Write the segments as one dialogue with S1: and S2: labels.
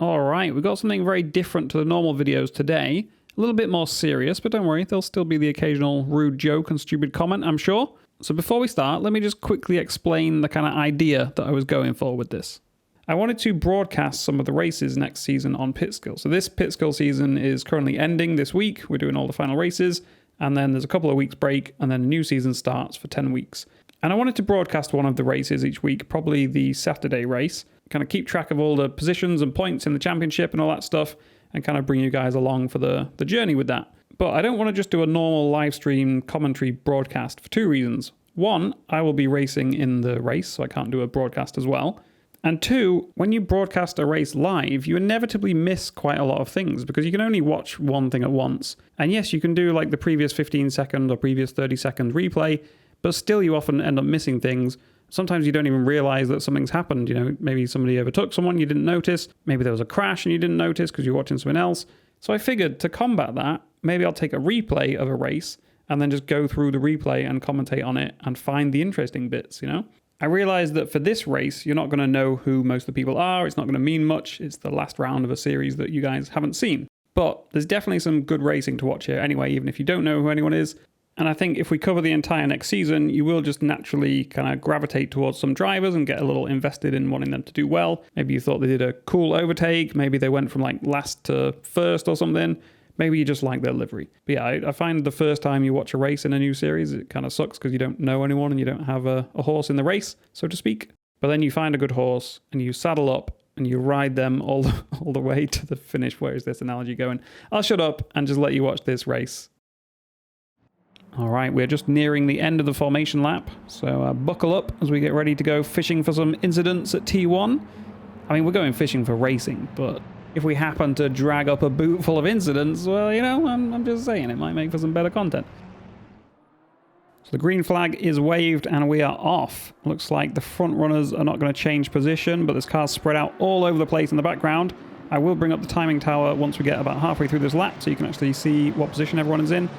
S1: Alright, we've got something very different to the normal videos today. A little bit more serious, but don't worry, there'll still be the occasional rude joke and stupid comment, I'm sure. So before we start, let me just quickly explain the kind of idea that I was going for with this. I wanted to broadcast some of the races next season on Pitskill. So this Pitskill season is currently ending this week. We're doing all the final races, and then there's a couple of weeks break, and then a new season starts for 10 weeks. And I wanted to broadcast one of the races each week, probably the Saturday race, kind of keep track of all the positions and points in the championship and all that stuff, and kind of bring you guys along for the journey with that. But I don't want to just do a normal live stream commentary broadcast for two reasons. One, I will be racing in the race, so I can't do a broadcast as well. And two, when you broadcast a race live, you inevitably miss quite a lot of things because you can only watch one thing at once. And yes, you can do like the previous 15-second or previous 30-second replay, but still you often end up missing things. Sometimes you don't even realize that something's happened. You know, maybe somebody overtook someone you didn't notice. Maybe there was a crash and you didn't notice because you're watching something else. So I figured to combat that, maybe I'll take a replay of a race and then just go through the replay and commentate on it and find the interesting bits, you know? I realized that for this race, you're not going to know who most of the people are. It's not going to mean much. It's the last round of a series that you guys haven't seen. But there's definitely some good racing to watch here anyway, even if you don't know who anyone is. And I think if we cover the entire next season, you will just naturally kind of gravitate towards some drivers and get a little invested in wanting them to do well. Maybe you thought they did a cool overtake. Maybe they went from like last to first or something. Maybe you just like their livery. But yeah, I find the first time you watch a race in a new series, it kind of sucks because you don't know anyone and you don't have a horse in the race, so to speak. But then you find a good horse and you saddle up and you ride them all the way to the finish. Where is this analogy going? I'll shut up and just let you watch this race. All right, we're just nearing the end of the formation lap, so buckle up as we get ready to go fishing for some incidents at T1. I mean, we're going fishing for racing, but if we happen to drag up a boot full of incidents, well, you know, I'm just saying, it might make for some better content. So the green flag is waved and we are off. Looks like the front runners are not going to change position, but there's cars spread out all over the place in the background. I will bring up the timing tower once we get about halfway through this lap, so you can actually see what position everyone is in.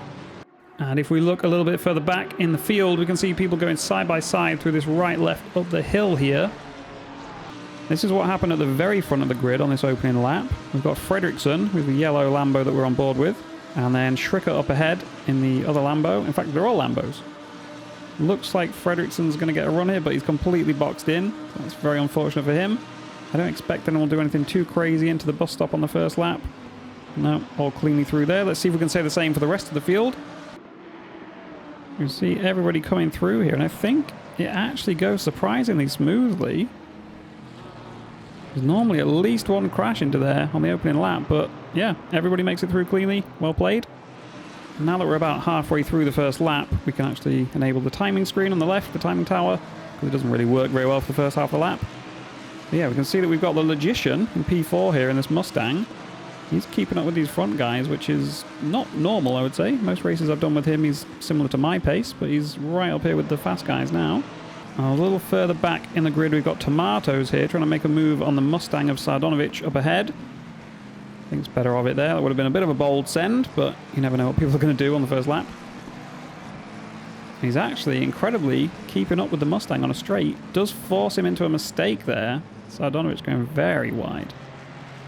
S1: And if we look a little bit further back in the field, we can see people going side by side through this right-left up the hill here. This is what happened at the very front of the grid on this opening lap. We've got Fredriksson with the yellow Lambo that we're on board with. And then Schricker up ahead in the other Lambo. In fact, they're all Lambos. Looks like Fredriksson's going to get a run here, but he's completely boxed in. That's very unfortunate for him. I don't expect anyone to do anything too crazy into the bus stop on the first lap. No, all cleanly through there. Let's see if we can say the same for the rest of the field. You see everybody coming through here, and I think it actually goes surprisingly smoothly. There's normally at least one crash into there on the opening lap, but yeah, everybody makes it through cleanly. Well played. Now that we're about halfway through the first lap, we can actually enable the timing screen on the left, the timing tower, because it doesn't really work very well for the first half of the lap. But yeah, we can see that we've got the Logician in P4 here in this Mustang. He's keeping up with these front guys, which is not normal, I would say. Most races I've done with him, he's similar to my pace, but he's right up here with the fast guys now. A little further back in the grid, we've got Tomatoes here, trying to make a move on the Mustang of Sardonovic up ahead. Thinks better of it there. That would have been a bit of a bold send, but you never know what people are going to do on the first lap. He's actually incredibly keeping up with the Mustang on a straight. Does force him into a mistake there. Sardonovic going very wide.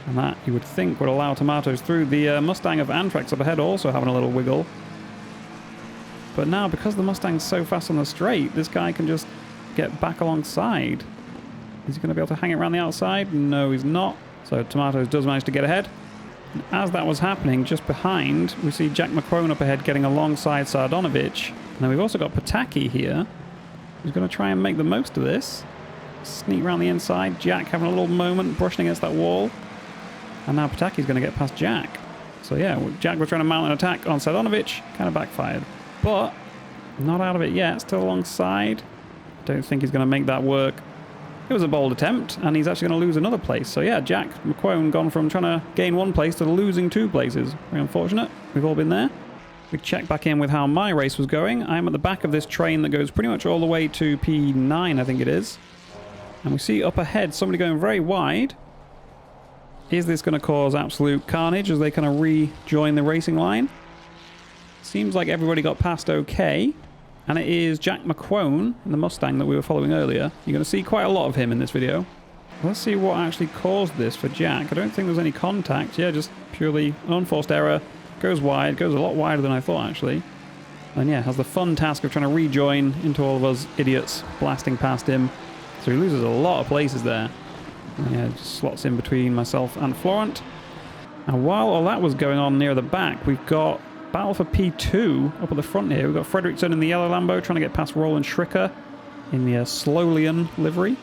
S1: And that, you would think, would allow Tomatoes through. The Mustang of Antrex up ahead also having a little wiggle. But now, because the Mustang's so fast on the straight, this guy can just get back alongside. Is he going to be able to hang it around the outside? No, he's not. So Tomatoes does manage to get ahead. And as that was happening, just behind, we see Jack McQuone up ahead getting alongside Sardonovic. And then we've also got Pataki here, who's going to try and make the most of this. Sneak around the inside. Jack having a little moment, brushing against that wall. And now Pataki's going to get past Jack. So yeah, Jack was trying to mount an attack on Sardonovic, kind of backfired. But not out of it yet, still alongside. Don't think he's going to make that work. It was a bold attempt, and he's actually going to lose another place. So yeah, Jack McQuone gone from trying to gain one place to losing two places. Very unfortunate. We've all been there. We check back in with how my race was going. I'm at the back of this train that goes pretty much all the way to P9, I think it is. And we see up ahead somebody going very wide. Is this going to cause absolute carnage as they kind of rejoin the racing line? Seems like everybody got past okay. And it is Jack McQuone in the Mustang that we were following earlier. You're going to see quite a lot of him in this video. Let's see what actually caused this for Jack. I don't think there's any contact. Yeah, just purely unforced error. Goes wide. Goes a lot wider than I thought, actually. And yeah, has the fun task of trying to rejoin into all of us idiots blasting past him. So he loses a lot of places there. And yeah, just slots in between myself and Florent. And while all that was going on near the back, we've got battle for P2 up at the front here. We've got Fredriksson in the yellow Lambo trying to get past Roland Schricker in the Slolian livery.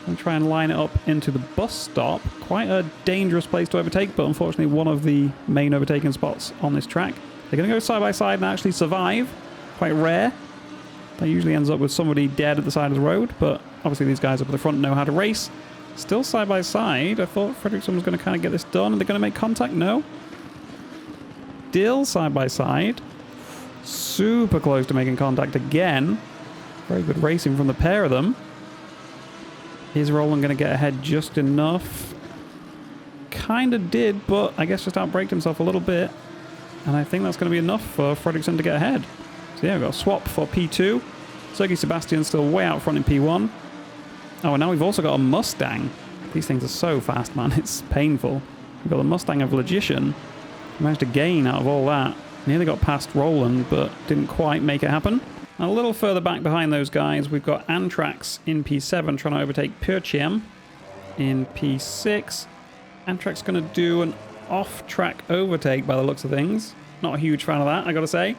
S1: And try and line it up into the bus stop. Quite a dangerous place to overtake, but unfortunately one of the main overtaking spots on this track. They're going to go side by side and actually survive. Quite rare. That usually ends up with somebody dead at the side of the road, but obviously these guys up at the front know how to race. Still side by side. I thought Fredriksson was going to kind of get this done. Are they going to make contact? No. Still side by side. Super close to making contact again. Very good racing from the pair of them. Is Roland going to get ahead just enough? Kind of did, but I guess just outbraked himself a little bit. And I think that's going to be enough for Fredriksson to get ahead. So yeah, we've got a swap for P2. Sergei Sebastian still way out front in P1. Oh, and now we've also got a Mustang. These things are so fast, man. It's painful. We've got the Mustang of Logician. Managed to gain out of all that. Nearly got past Roland, but didn't quite make it happen. A little further back behind those guys, we've got Antrax in P7 trying to overtake Purchiem in P6. Antrax going to do an off-track overtake by the looks of things. Not a huge fan of that, I gotta say.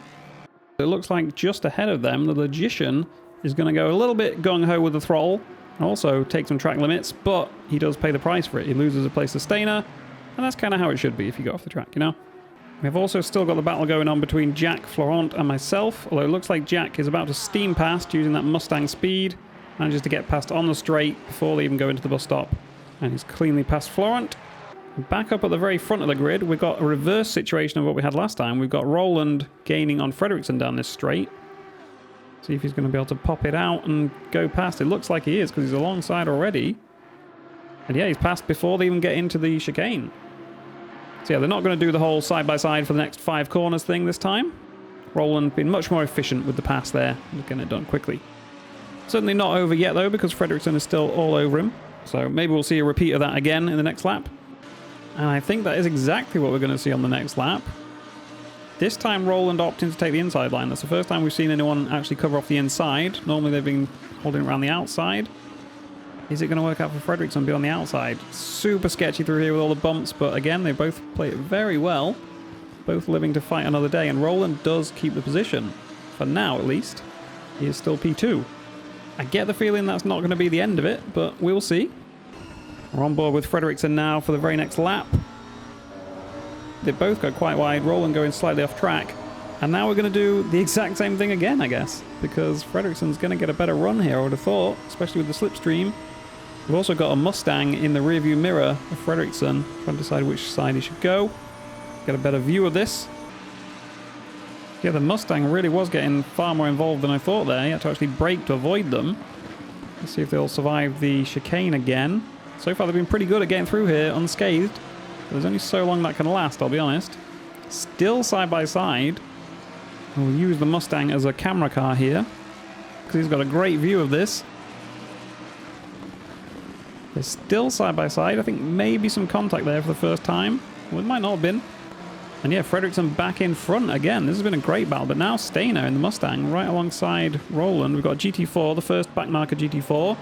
S1: It looks like just ahead of them, the Logician is going to go a little bit gung-ho with the throttle and also take some track limits, but he does pay the price for it. He loses a place to Stainer, and that's kind of how it should be if you go off the track, you know? We've also still got the battle going on between Jack, Florent, and myself, although it looks like Jack is about to steam past using that Mustang speed. Manages to get past on the straight before they even go into the bus stop. And he's cleanly past Florent. Back up at the very front of the grid, we've got a reverse situation of what we had last time. We've got Roland gaining on Fredriksson down this straight. See if he's going to be able to pop it out and go past. It looks like he is because he's alongside already. And yeah, he's passed before they even get into the chicane. So yeah, they're not going to do the whole side-by-side for the next 5 corners thing this time. Roland being much more efficient with the pass there and getting it done quickly. Certainly not over yet, though, because Fredriksson is still all over him. So maybe we'll see a repeat of that again in the next lap. And I think that is exactly what we're going to see on the next lap. This time, Roland opting to take the inside line. That's the first time we've seen anyone actually cover off the inside. Normally, they've been holding it around the outside. Is it going to work out for Fredriksson to be on the outside? Super sketchy through here with all the bumps, but again, they both play it very well. Both living to fight another day, and Roland does keep the position. For now, at least. He is still P2. I get the feeling that's not going to be the end of it, but we'll see. We're on board with Fredriksson now for the very next lap. They both go quite wide, Roland going slightly off track. And now we're going to do the exact same thing again, I guess. Because Fredriksson's going to get a better run here, I would have thought, especially with the slipstream. We've also got a Mustang in the rearview mirror of Fredriksson, trying to decide which side he should go. Get a better view of this. Yeah, the Mustang really was getting far more involved than I thought there. He had to actually brake to avoid them. Let's see if they'll survive the chicane again. So far they've been pretty good at getting through here unscathed. But there's only so long that can last, I'll be honest. Still side by side. We'll use the Mustang as a camera car here, because he's got a great view of this. They're still side by side. I think maybe some contact there for the first time. Well, it might not have been. And yeah, Fredriksson back in front again. This has been a great battle, but now Stainer in the Mustang right alongside Roland. We've got GT4, the first backmarker GT4.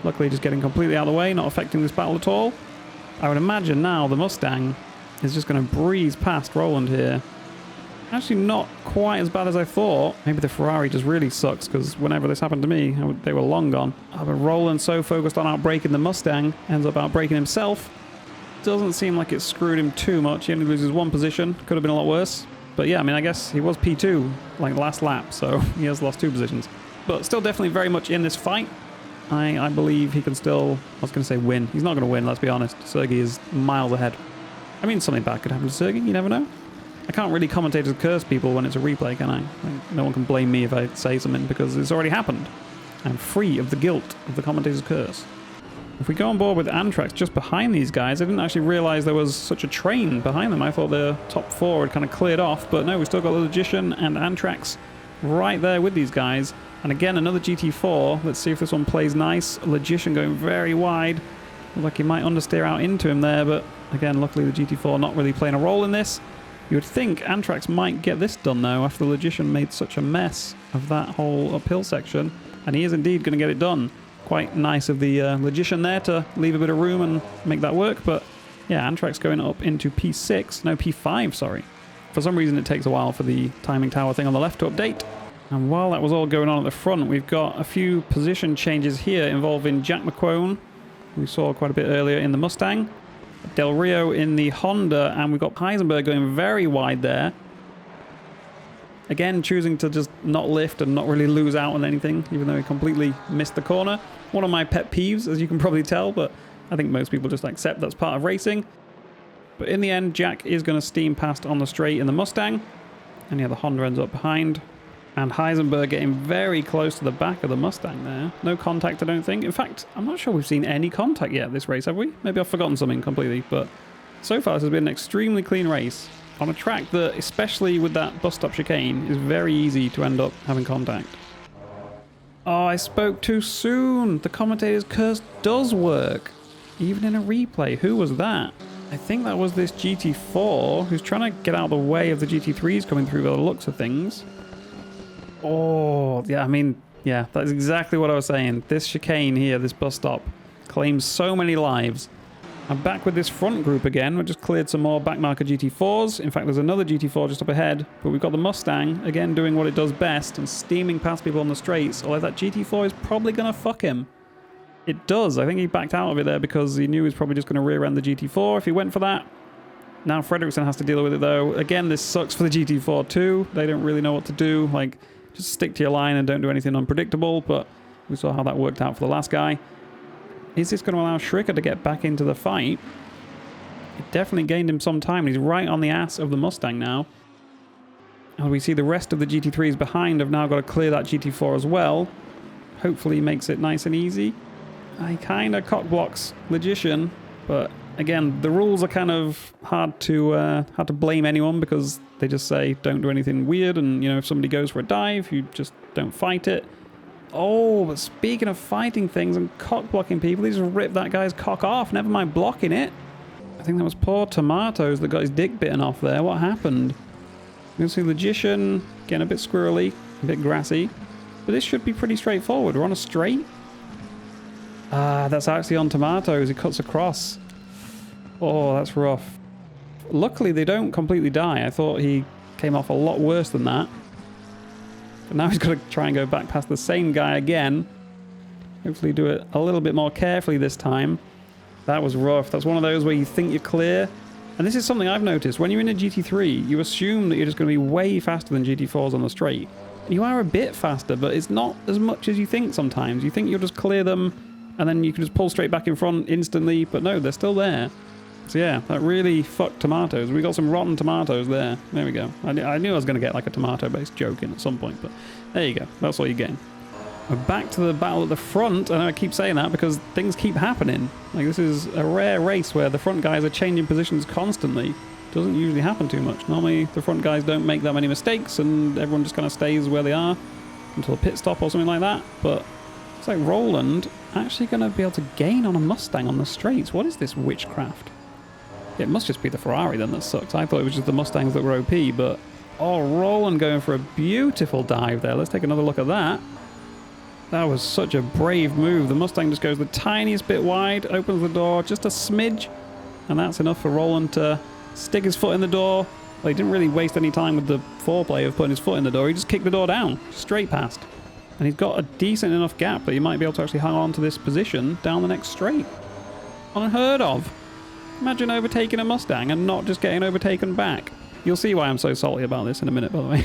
S1: Luckily just getting completely out of the way, not affecting this battle at all. I would imagine now the Mustang is just going to breeze past Roland here. Actually not quite as bad as I thought. Maybe the Ferrari just really sucks, because whenever this happened to me, they were long gone. But Roland, so focused on outbraking the Mustang, ends up outbraking himself. Doesn't seem like it screwed him too much. He only loses 1 position. Could have been a lot worse. But yeah, I mean, I guess he was P2, like last lap, so he has lost 2 positions. But still definitely very much in this fight. I believe he can still, I was going to say win. He's not going to win, let's be honest. Sergei is miles ahead. I mean, something bad could happen to Sergei, you never know. I can't really commentators curse people when it's a replay, can I? Like, no one can blame me if I say something, because it's already happened. I'm free of the guilt of the commentator's curse. If we go on board with Antrax just behind these guys, I didn't actually realise there was such a train behind them. I thought the top 4 had kind of cleared off, but no, we still got the Logician and Antrax right there with these guys. And again, another GT4. Let's see if this one plays nice. Logician going very wide. Looked like he might understeer out into him there, but again, luckily the GT4 not really playing a role in this. You would think Antrax might get this done though, after the Logician made such a mess of that whole uphill section, and he is indeed going to get it done. Quite nice of the Logician there to leave a bit of room and make that work, but yeah, Antrax going up into P6, no P5, sorry. For some reason it takes a while for the timing tower thing on the left to update. And while that was all going on at the front, we've got a few position changes here involving Jack McQuone, we saw quite a bit earlier in the Mustang, Del Rio in the Honda, and we've got Heusinkveld going very wide there. Again, choosing to just not lift and not really lose out on anything, even though he completely missed the corner. One of my pet peeves, as you can probably tell, but I think most people just accept that's part of racing. But in the end, Jack is going to steam past on the straight in the Mustang. And yeah, the Honda ends up behind. And Heusinkveld getting very close to the back of the Mustang there. No contact, I don't think. In fact, I'm not sure we've seen any contact yet this race, have we? Maybe I've forgotten something completely, but so far this has been an extremely clean race on a track that, especially with that bus stop chicane, is very easy to end up having contact. Oh, I spoke too soon. The commentator's curse does work, even in a replay. Who was that? I think that was this GT4 who's trying to get out of the way of the GT3s coming through by the looks of things. Oh, yeah, I mean, yeah, that's exactly what I was saying. This chicane here, this bus stop, claims so many lives. I'm back with this front group again. We just cleared some more backmarker GT4s. In fact, there's another GT4 just up ahead. But we've got the Mustang, again, doing what it does best and steaming past people on the straights. Although that GT4 is probably going to fuck him. It does. I think he backed out of it there because he knew he was probably just going to rear-end the GT4 if he went for that. Now Fredrickson has to deal with it, though. Again, this sucks for the GT4 too. They don't really know what to do. Like, just stick to your line and don't do anything unpredictable, but we saw how that worked out for the last guy. Is this going to allow Schricker to get back into the fight? It definitely gained him some time. He's right on the ass of the Mustang now. And we see the rest of the GT3s behind have now got to clear that GT4 as well. Hopefully he makes it nice and easy. He kind of cock-blocks Logician, but again, the rules are kind of hard to blame anyone because they just say don't do anything weird, and you know, if somebody goes for a dive, you just don't fight it. Oh, but speaking of fighting things and cock-blocking people, he just ripped that guy's cock off, never mind blocking it. I think that was poor Tomatoes that got his dick bitten off there. What happened? You can see Logician getting a bit squirrely, a bit grassy, but this should be pretty straightforward. We're on a straight. Ah, that's actually on Tomatoes. He cuts across. Oh, that's rough. Luckily, they don't completely die. I thought he came off a lot worse than that. But now he's got to try and go back past the same guy again. Hopefully do it a little bit more carefully this time. That was rough. That's one of those where you think you're clear. And this is something I've noticed. When you're in a GT3, you assume that you're just going to be way faster than GT4s on the straight. You are a bit faster, but it's not as much as you think sometimes. You think you'll just clear them, and then you can just pull straight back in front instantly. But no, they're still there. So yeah, that really fucked Tomatoes. We got some rotten tomatoes there. There we go. I knew I was going to get like a tomato-based joke in at some point, but there you go. That's all you get. We're back to the battle at the front. I know I keep saying that because things keep happening. Like, this is a rare race where the front guys are changing positions constantly. Doesn't usually happen too much. Normally, the front guys don't make that many mistakes and everyone just kind of stays where they are until a pit stop or something like that. But it's like Roland actually going to be able to gain on a Mustang on the straights. What is this witchcraft? It must just be the Ferrari then that sucks. I thought it was just the Mustangs that were OP, but... Oh, Roland going for a beautiful dive there. Let's take another look at that. That was such a brave move. The Mustang just goes the tiniest bit wide, opens the door just a smidge, and that's enough for Roland to stick his foot in the door. Well, he didn't really waste any time with the foreplay of putting his foot in the door. He just kicked the door down, straight past. And he's got a decent enough gap that he might be able to actually hang on to this position down the next straight. Unheard of. Imagine overtaking a Mustang and not just getting overtaken back. You'll see why I'm so salty about this in a minute, by the way.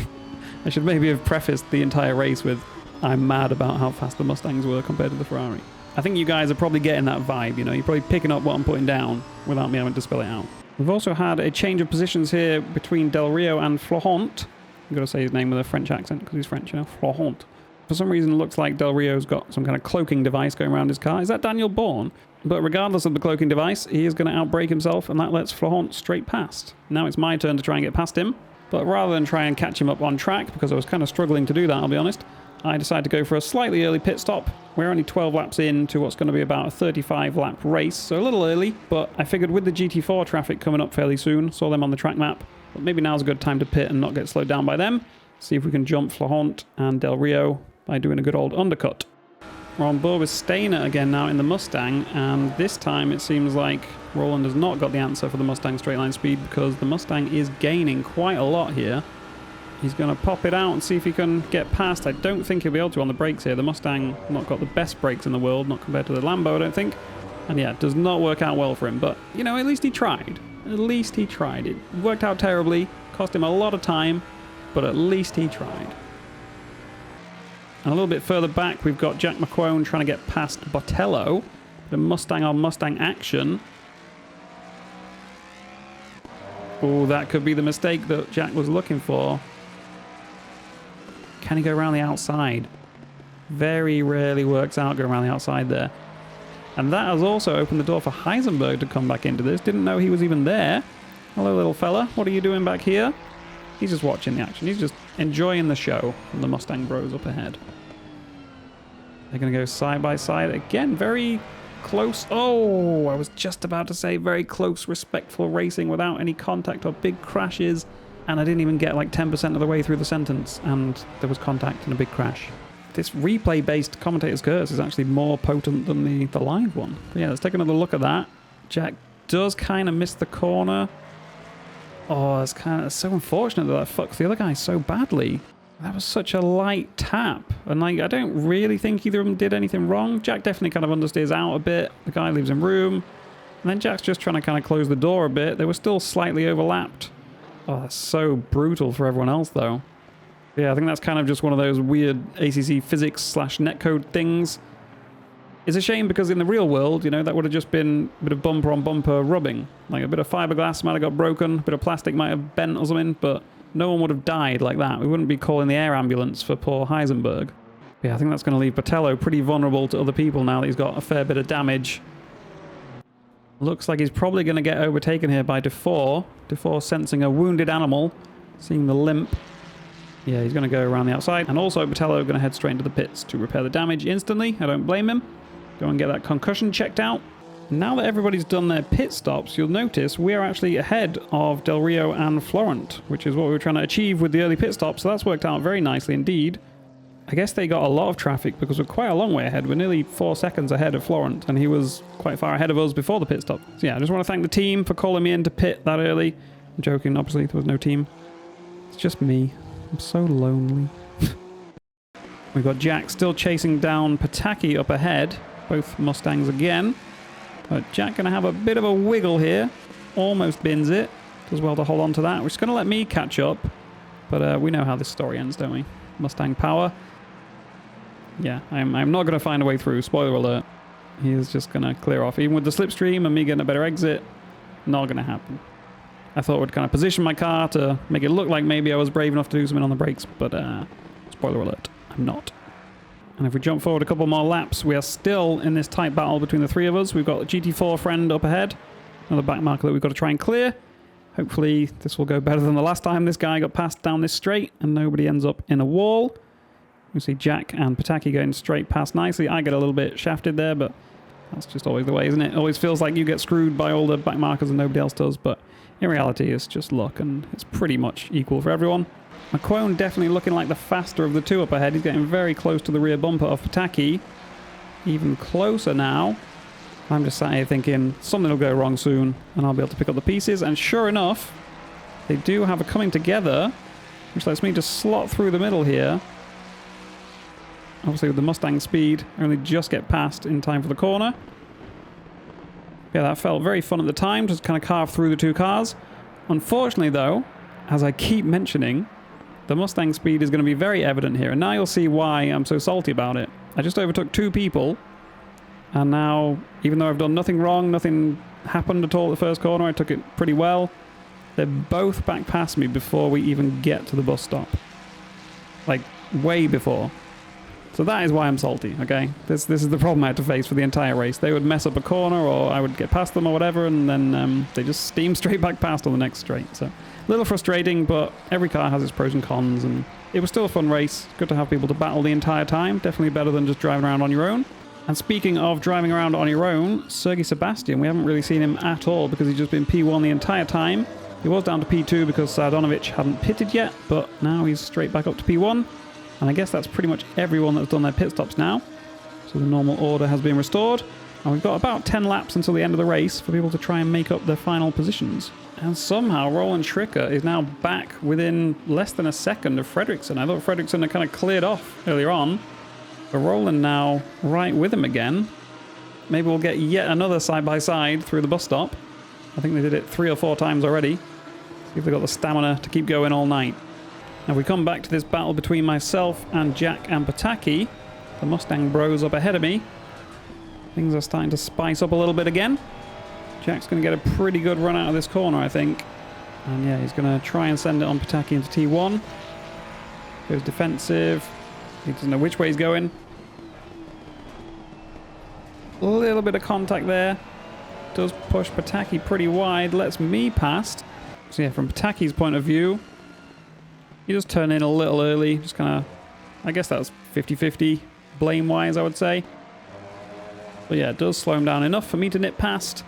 S1: I should maybe have prefaced the entire race with I'm mad about how fast the Mustangs were compared to the Ferrari. I think you guys are probably getting that vibe, you know. You're probably picking up what I'm putting down without me having to spell it out. We've also had a change of positions here between Del Rio and Florent. I've got to say his name with a French accent because he's French, you know. Florent. For some reason, it looks like Del Rio's got some kind of cloaking device going around his car. Is that Daniel Bourne? But regardless of the cloaking device, he is going to outbrake himself, and that lets Florent straight past. Now it's my turn to try and get past him. But rather than try and catch him up on track, because I was kind of struggling to do that, I'll be honest, I decided to go for a slightly early pit stop. We're only 12 laps into what's going to be about a 35 lap race, so a little early, but I figured with the GT4 traffic coming up fairly soon, saw them on the track map, but maybe now's a good time to pit and not get slowed down by them. See if we can jump Florent and Del Rio by doing a good old undercut. We're on board with Stainer again now in the Mustang, and this time it seems like Roland has not got the answer for the Mustang straight line speed because the Mustang is gaining quite a lot here. He's going to pop it out and see if he can get past. I don't think he'll be able to on the brakes here. The Mustang not got the best brakes in the world, not compared to the Lambo, I don't think. And yeah, it does not work out well for him, but, you know, at least he tried. At least he tried. It worked out terribly, cost him a lot of time, but at least he tried. And a little bit further back, we've got Jack McQuone trying to get past Botello. The Mustang on Mustang action. Oh, that could be the mistake that Jack was looking for. Can he go around the outside? Very rarely works out going around the outside there. And that has also opened the door for Heusinkveld to come back into this. Didn't know he was even there. Hello, little fella. What are you doing back here? He's just watching the action. He's just enjoying the show from the Mustang bros up ahead. They're going to go side by side. Again, very close. Oh, I was just about to say very close, respectful racing without any contact or big crashes. And I didn't even get like 10% of the way through the sentence. And there was contact and a big crash. This replay-based commentator's curse is actually more potent than the live one. But yeah, let's take another look at that. Jack does kind of miss the corner. Oh, it's so unfortunate that fucks the other guy so badly. That was such a light tap. And like, I don't really think either of them did anything wrong. Jack definitely kind of understeers out a bit. The guy leaves him room. And then Jack's just trying to kind of close the door a bit. They were still slightly overlapped. Oh, that's so brutal for everyone else, though. Yeah, I think that's kind of just one of those weird ACC physics / netcode things. It's a shame because in the real world, you know, that would have just been a bit of bumper on bumper rubbing. Like a bit of fiberglass might have got broken, a bit of plastic might have bent or something, but no one would have died like that. We wouldn't be calling the air ambulance for poor Heusinkveld. Yeah, I think that's going to leave Botello pretty vulnerable to other people now that he's got a fair bit of damage. Looks like he's probably going to get overtaken here by Dufour. Dufour sensing a wounded animal, seeing the limp. Yeah, he's going to go around the outside. And also Botello going to head straight into the pits to repair the damage instantly. I don't blame him. Go and get that concussion checked out. Now that everybody's done their pit stops, you'll notice we're actually ahead of Del Rio and Florent, which is what we were trying to achieve with the early pit stop. So that's worked out very nicely indeed. I guess they got a lot of traffic because we're quite a long way ahead. We're nearly 4 seconds ahead of Florent, and he was quite far ahead of us before the pit stop. So yeah, I just want to thank the team for calling me in to pit that early. I'm joking, obviously, there was no team. It's just me. I'm so lonely. We've got Jack still chasing down Pataki up ahead. Both Mustangs again. But Jack going to have a bit of a wiggle here. Almost bins it. Does well to hold on to that, which is going to let me catch up. But we know how this story ends, don't we? Mustang power. Yeah, I'm not going to find a way through. Spoiler alert. He is just going to clear off. Even with the slipstream and me getting a better exit, not going to happen. I thought I would kind of position my car to make it look like maybe I was brave enough to do something on the brakes, but spoiler alert, I'm not. And if we jump forward a couple more laps, we are still in this tight battle between the three of us. We've got the GT4 friend up ahead. Another back marker that we've got to try and clear. Hopefully this will go better than the last time this guy got passed down this straight and nobody ends up in a wall. We see Jack and Pataki going straight past nicely. I get a little bit shafted there, but that's just always the way, isn't it? It always feels like you get screwed by all the back markers and nobody else does, but in reality it's just luck and it's pretty much equal for everyone. McQuone definitely looking like the faster of the two up ahead. He's getting very close to the rear bumper of Pataki. Even closer now. I'm just sat here thinking something will go wrong soon and I'll be able to pick up the pieces. And sure enough, they do have a coming together, which lets me just slot through the middle here. Obviously with the Mustang speed, I only just get past in time for the corner. Yeah, that felt very fun at the time, just kind of carve through the two cars. Unfortunately though, as I keep mentioning, the Mustang speed is going to be very evident here. And now you'll see why I'm so salty about it. I just overtook two people. And now, even though I've done nothing wrong, nothing happened at all at the first corner, I took it pretty well. They're both back past me before we even get to the bus stop. Like, way before. So that is why I'm salty, okay? This is the problem I had to face for the entire race. They would mess up a corner, or I would get past them or whatever, and then they just steam straight back past on the next straight. So a little frustrating, but every car has its pros and cons, and it was still a fun race. Good to have people to battle the entire time. Definitely better than just driving around on your own. And speaking of driving around on your own, Sergei Sebastian, we haven't really seen him at all because he's just been P1 the entire time. He was down to P2 because Sardonovic hadn't pitted yet, but now he's straight back up to P1. And I guess that's pretty much everyone that's done their pit stops now. So the normal order has been restored. And we've got about 10 laps until the end of the race for people to try and make up their final positions. And somehow Roland Schricker is now back within less than a second of Fredriksson. I thought Fredriksson had kind of cleared off earlier on. But Roland now right with him again. Maybe we'll get yet another side-by-side through the bus stop. I think they did it 3 or 4 times already. See if they've got the stamina to keep going all night. Now we come back to this battle between myself and Jack and Pataki. The Mustang bros up ahead of me. Things are starting to spice up a little bit again. Jack's going to get a pretty good run out of this corner, I think. And yeah, he's going to try and send it on Pataki into T1. Goes defensive. He doesn't know which way he's going. A little bit of contact there. Does push Pataki pretty wide. Lets me past. So yeah, from Pataki's point of view, he just turned in a little early. Just kind of, I guess that's 50-50 blame-wise, I would say. But yeah, it does slow him down enough for me to nip past.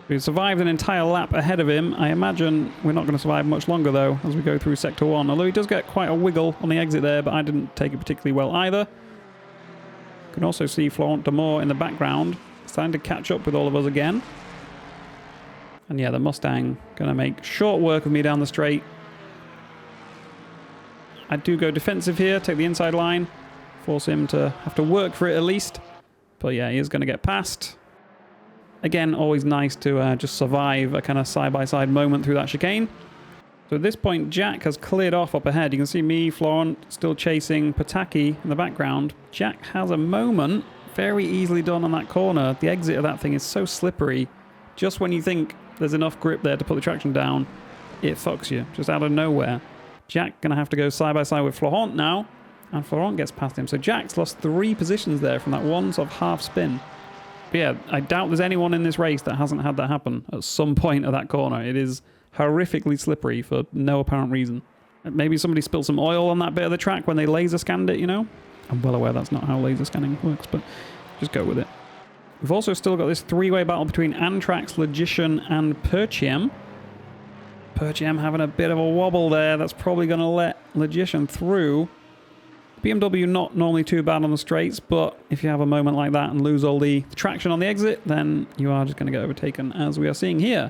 S1: We survived an entire lap ahead of him. I imagine we're not going to survive much longer, though, as we go through Sector 1. Although he does get quite a wiggle on the exit there, but I didn't take it particularly well either. You can also see Florent Damour in the background, starting to catch up with all of us again. And yeah, the Mustang going to make short work of me down the straight. I do go defensive here, take the inside line, force him to have to work for it at least. But yeah, he is going to get past. Again, always nice to just survive a kind of side-by-side moment through that chicane. So at this point, Jack has cleared off up ahead. You can see me, Florent, still chasing Pataki in the background. Jack has a moment, very easily done on that corner. The exit of that thing is so slippery. Just when you think there's enough grip there to put the traction down, it fucks you, just out of nowhere. Jack going to have to go side-by-side with Florent now, and Florent gets past him. So Jack's lost 3 positions there from that one sort of half spin. But yeah, I doubt there's anyone in this race that hasn't had that happen at some point of that corner. It is horrifically slippery for no apparent reason. Maybe somebody spilled some oil on that bit of the track when they laser scanned it, you know? I'm well aware that's not how laser scanning works, but just go with it. We've also still got this 3-way battle between Antrax, Logician, and Podium. Podium having a bit of a wobble there. That's probably going to let Logician through. BMW not normally too bad on the straights, but if you have a moment like that and lose all the traction on the exit, then you are just going to get overtaken, as we are seeing here.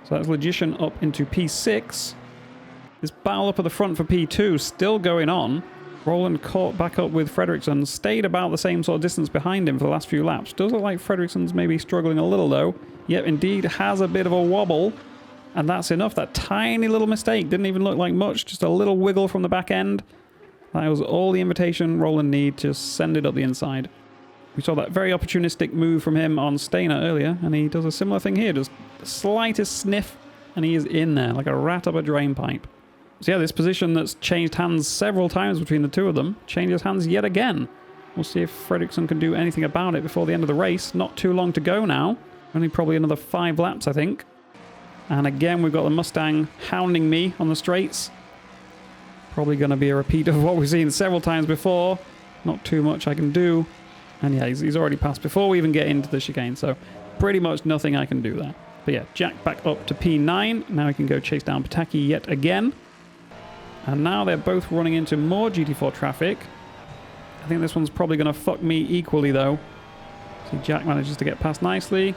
S1: So that's Logician up into P6. This battle up at the front for P2 still going on. Roland caught back up with Fredriksson, stayed about the same sort of distance behind him for the last few laps. Does look like Fredriksson's maybe struggling a little though. Yep, indeed has a bit of a wobble. And that's enough. That tiny little mistake didn't even look like much. Just a little wiggle from the back end. That was all the invitation Roland need to send it up the inside. We saw that very opportunistic move from him on Stainer earlier, and he does a similar thing here. Just the slightest sniff, and he is in there like a rat up a drain pipe. So yeah, this position that's changed hands several times between the two of them changes hands yet again. We'll see if Fredriksson can do anything about it before the end of the race. Not too long to go now. Only probably another 5 laps, I think. And again, we've got the Mustang hounding me on the straights. Probably going to be a repeat of what we've seen several times before. Not too much I can do. And yeah, he's already passed before we even get into the chicane. So pretty much nothing I can do there. But yeah, Jack back up to P9. Now he can go chase down Pataki yet again. And now they're both running into more GT4 traffic. I think this one's probably going to fuck me equally though. See, Jack manages to get past nicely.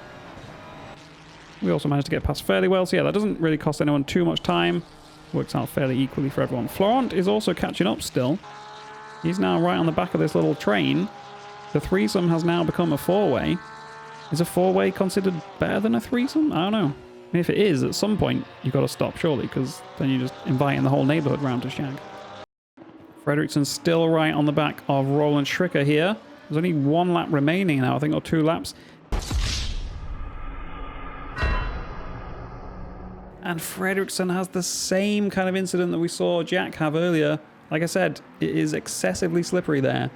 S1: We also managed to get past fairly well. So yeah, that doesn't really cost anyone too much time. Works out fairly equally for everyone. Florent is also catching up still. He's now right on the back of this little train. The threesome has now become a 4-way. Is a 4-way considered better than a threesome? I don't know. I mean, if it is, at some point, you've got to stop, surely, because then you're just inviting the whole neighborhood round to shag. Fredriksson's still right on the back of Roland Schricker here. There's only 1 lap remaining now, I think, or 2 laps. And Fredriksson has the same kind of incident that we saw Jack have earlier. Like I said, it is excessively slippery there.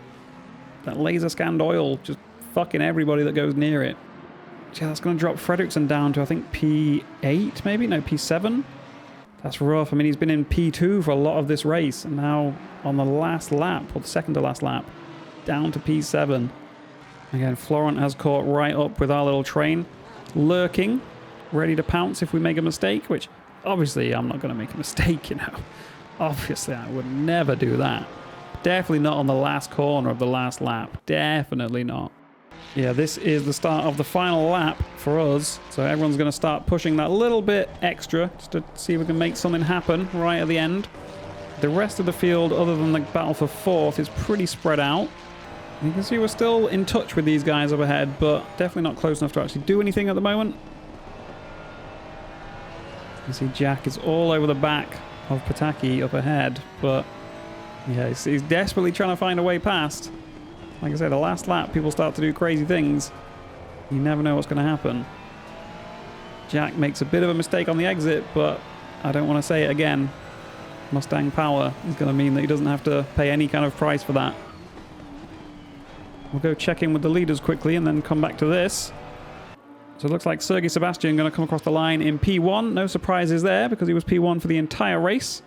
S1: That laser scanned oil just fucking everybody that goes near it. Yeah, that's going to drop Fredriksson down to, I think, P8 maybe? No, P7? That's rough. I mean, he's been in P2 for a lot of this race, and now on the last lap, or the second to last lap, down to P7. Again, Florent has caught right up with our little train, lurking, ready to pounce if we make a mistake, which obviously I'm not going to make a mistake, you know. Obviously, I would never do that. Definitely not on the last corner of the last lap. Definitely not. Yeah, this is the start of the final lap for us. So everyone's going to start pushing that little bit extra just to see if we can make something happen right at the end. The rest of the field, other than the battle for fourth, is pretty spread out. You can see we're still in touch with these guys up ahead, but definitely not close enough to actually do anything at the moment. You can see Jack is all over the back of Pataki up ahead, but yeah, he's desperately trying to find a way past. Like I said, the last lap, people start to do crazy things. You never know what's going to happen. Jack makes a bit of a mistake on the exit, but I don't want to say it again. Mustang power is going to mean that he doesn't have to pay any kind of price for that. We'll go check in with the leaders quickly and then come back to this. So it looks like Sergei Sebastian going to come across the line in P1. No surprises there because he was P1 for the entire race.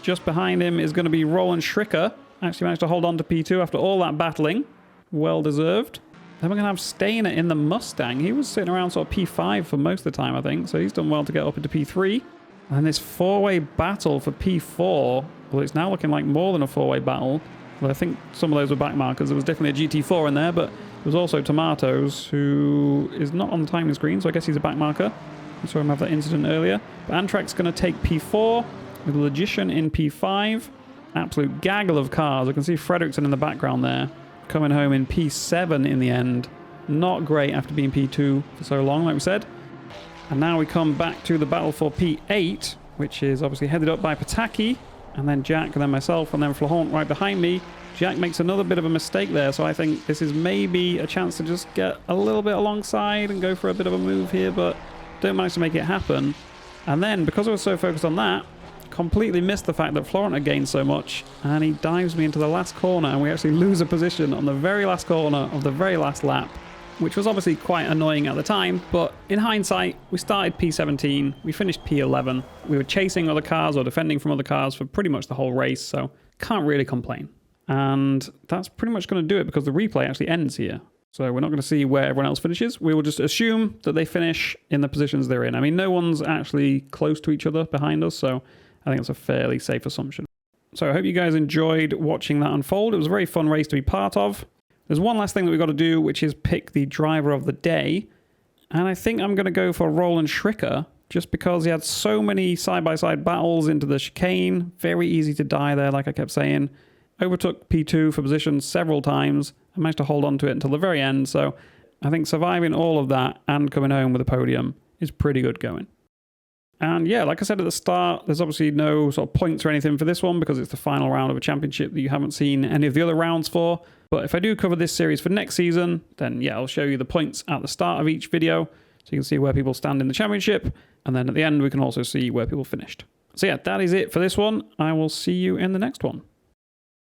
S1: Just behind him is going to be Roland Schricker. Actually managed to hold on to P2 after all that battling. Well deserved. Then we're going to have Steiner in the Mustang. He was sitting around sort of P5 for most of the time, I think. So he's done well to get up into P3. And this four-way battle for P4. Well, it's now looking like more than a four-way battle. Well, I think some of those were back markers. There was definitely a GT4 in there, but there was also Tomatoes, who is not on the timing screen, so I guess he's a back marker. We saw him have that incident earlier. But Antrak's going to take P4, with Logician in P5. Absolute gaggle of cars. I can see Fredriksson in the background there, coming home in P7 in the end. Not great after being P2 for so long, like we said. And now we come back to the battle for P8, which is obviously headed up by Pataki, and then Jack, and then myself, and then Florent right behind me. Jack makes another bit of a mistake there, so I think this is maybe a chance to just get a little bit alongside and go for a bit of a move here, but don't manage to make it happen. And then, because I was so focused on that, completely missed the fact that Florent had gained so much, and he dives me into the last corner, and we actually lose a position on the very last corner of the very last lap, which was obviously quite annoying at the time, but in hindsight, we started P17, we finished P11, we were chasing other cars or defending from other cars for pretty much the whole race, so can't really complain. And that's pretty much going to do it because the replay actually ends here. So we're not going to see where everyone else finishes. We will just assume that they finish in the positions they're in. I mean, no one's actually close to each other behind us, so I think it's a fairly safe assumption. So I hope you guys enjoyed watching that unfold. It was a very fun race to be part of. There's one last thing that we've got to do, which is pick the driver of the day. And I think I'm going to go for Roland Schricker, just because he had so many side-by-side battles into the chicane. Very easy to die there, like I kept saying. Overtook P2 for position several times. I managed to hold on to it until the very end. So I think surviving all of that and coming home with a podium is pretty good going. And yeah, like I said at the start, there's obviously no sort of points or anything for this one because it's the final round of a championship that you haven't seen any of the other rounds for. But if I do cover this series for next season, then yeah, I'll show you the points at the start of each video so you can see where people stand in the championship. And then at the end, we can also see where people finished. So yeah, that is it for this one. I will see you in the next one.